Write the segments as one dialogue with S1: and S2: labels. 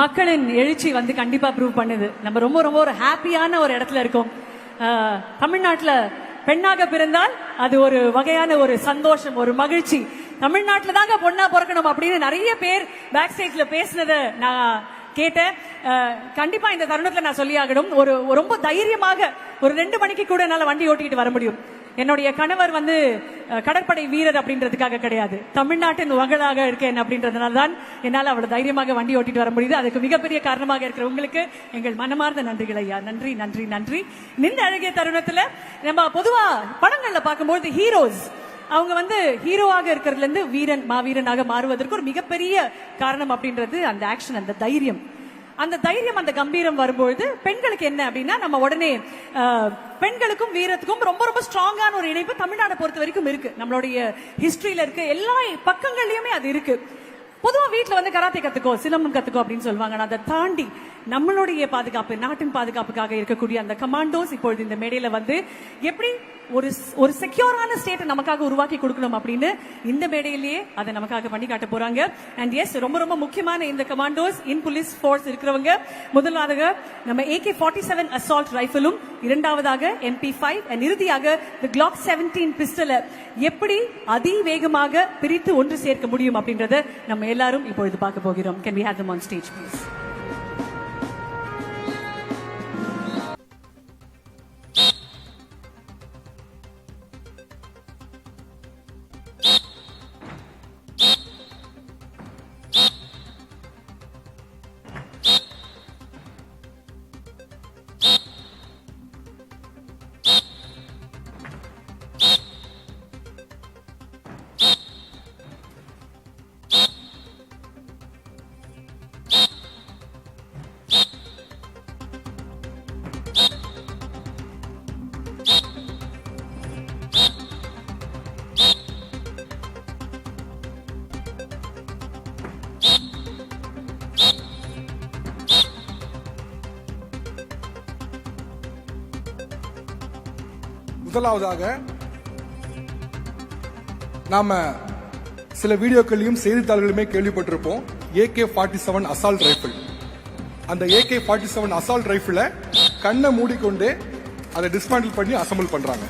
S1: மக்களின் எழுச்சி வந்து கண்டிப்பா ப்ரூவ் பண்ணுது. நம்ம ரொம்ப ரொம்ப ஒரு ஹாப்பியான ஒரு இடத்துல இருக்கோம். தமிழ்நாட்டுல பெண்ணாக பிறந்தால் அது ஒரு வகையான ஒரு சந்தோஷம், ஒரு மகிழ்ச்சி. தமிழ்நாட்டுல தாங்க பொண்ணா பிறக்கணும் அப்படின்னு நிறைய பேர் பேக் ஸ்டேஜ்ல பேசினதை நான் கேட்டேன். கண்டிப்பா இந்த தருணத்துல நான் சொல்லியாகணும், ஒரு ரொம்ப தைரியமாக ஒரு 2 மணிக்கு கூட என்னால வண்டி ஓட்டிக்கிட்டு வர முடியும். என்னுடைய கணவர் வந்து கடற்படை வீரர் அப்படின்றதுக்காக கிடையாது, தமிழ்நாட்டின் மகளாக இருக்கேன் அப்படின்றதுனால தான் என்னால் அவ்வளவு தைரியமாக வண்டி ஓட்டிட்டு வர முடியுது. அதுக்கு மிகப்பெரிய காரணமாக இருக்கிற உங்களுக்கு எங்கள் மனமார்ந்த நன்றிகள் ஐயா. நன்றி நன்றி நன்றி. இந்த அழகிய தருணத்துல நம்ம பொதுவா படங்கள்ல பார்க்கும்போது ஹீரோஸ் அவங்க வந்து ஹீரோவாக இருக்கிறதுல இருந்து வீரன் மாவீரனாக மாறுவதற்கு ஒரு மிகப்பெரிய காரணம் அப்படின்றது அந்த ஆக்ஷன், அந்த தைரியம். அந்த தைரியம், அந்த கம்பீரம் வரும்பொழுது பெண்களுக்கு என்ன அப்படின்னா, நம்ம உடனே பெண்களுக்கும் வீரத்துக்கும் ரொம்ப ரொம்ப ஸ்ட்ராங்கான ஒரு இணைப்பு தமிழ்நாடை பொறுத்த வரைக்கும் இருக்கு. நம்மளுடைய ஹிஸ்டரியில இருக்கு, எல்லா பக்கங்கள்லயுமே அது இருக்கு. பொதுவா வீட்டுல வந்து கராத்தே கத்துக்கோ, சிலம்பம் கத்துக்கோ அப்படின்னு சொல்லுவாங்க. அதை தாண்டி நம்மளுடைய பாதுகாப்பு, நாட்டின் பாதுகாப்புக்காக இருக்கக்கூடிய அந்த கமாண்டோஸ் இப்பொழுது இந்த மேடையில வந்து எப்படி ஒரு செக்யூரான ஸ்டேட்டை நமக்காக உருவாக்கி கொடுக்கணும் அப்படின்னு இந்த மேடையிலேயே அதை நமக்காக பண்ணி காட்ட போறாங்க. அண்ட் எஸ், ரொம்ப ரொம்ப முக்கியமான இந்த கமாண்டோஸ் இன் போலீஸ் ஃபோர்ஸ் இருக்கிறவங்க, முதலாவதாக நம்ம AK-47 அசால்ட் ரைபிளும், இரண்டாவதாக MP5 அண்ட் இறுதியாக the Glock 17 பிஸ்டலை எப்படி அதிவேகமாக பிரித்து ஒன்று சேர்க்க முடியும் அப்படின்றத நம்ம எல்லாரும் இப்பொழுது பார்க்க போகிறோம். Can we have them on stage please?
S2: முதலாவதாக நாம சில வீடியோக்களையும் செய்தித்தாள்களுமே கேள்விப்பட்டிருப்போம், AK-47 அசால்ட் ரைபிள். அந்த AK-47 அசால்ட் ரைபிளை கண்ணை மூடிக்கொண்டு அதை டிஸ்மேண்டில் பண்ணி அசம்பிள் பண்றாங்க.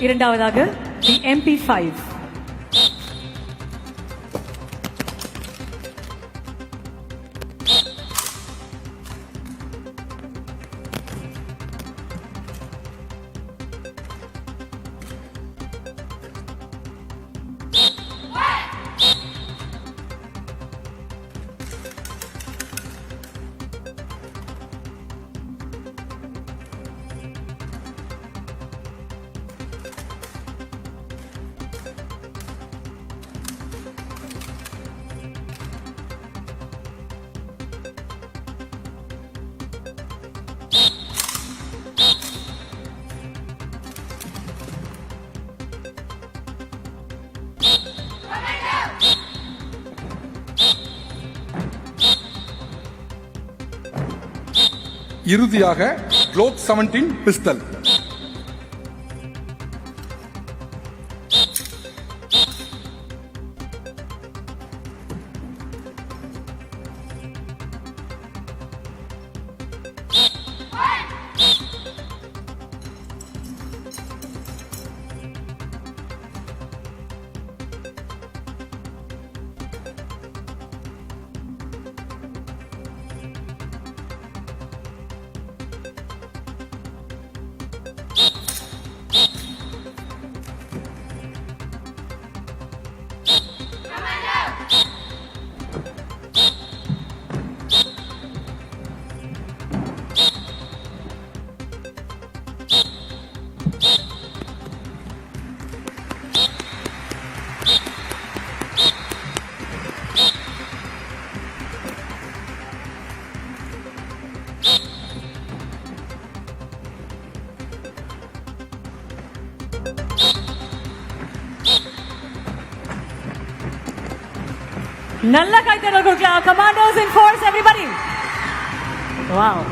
S1: இரண்டாவதாக the MP5. இறுதியாக Glock 17 பிஸ்டல். நல்ல கைத்தட்டல் கொடுக்கலாம். கமாண்டோஸ் இன் ஃபோர்ஸ் எவ்ரிபடி. வாவ்.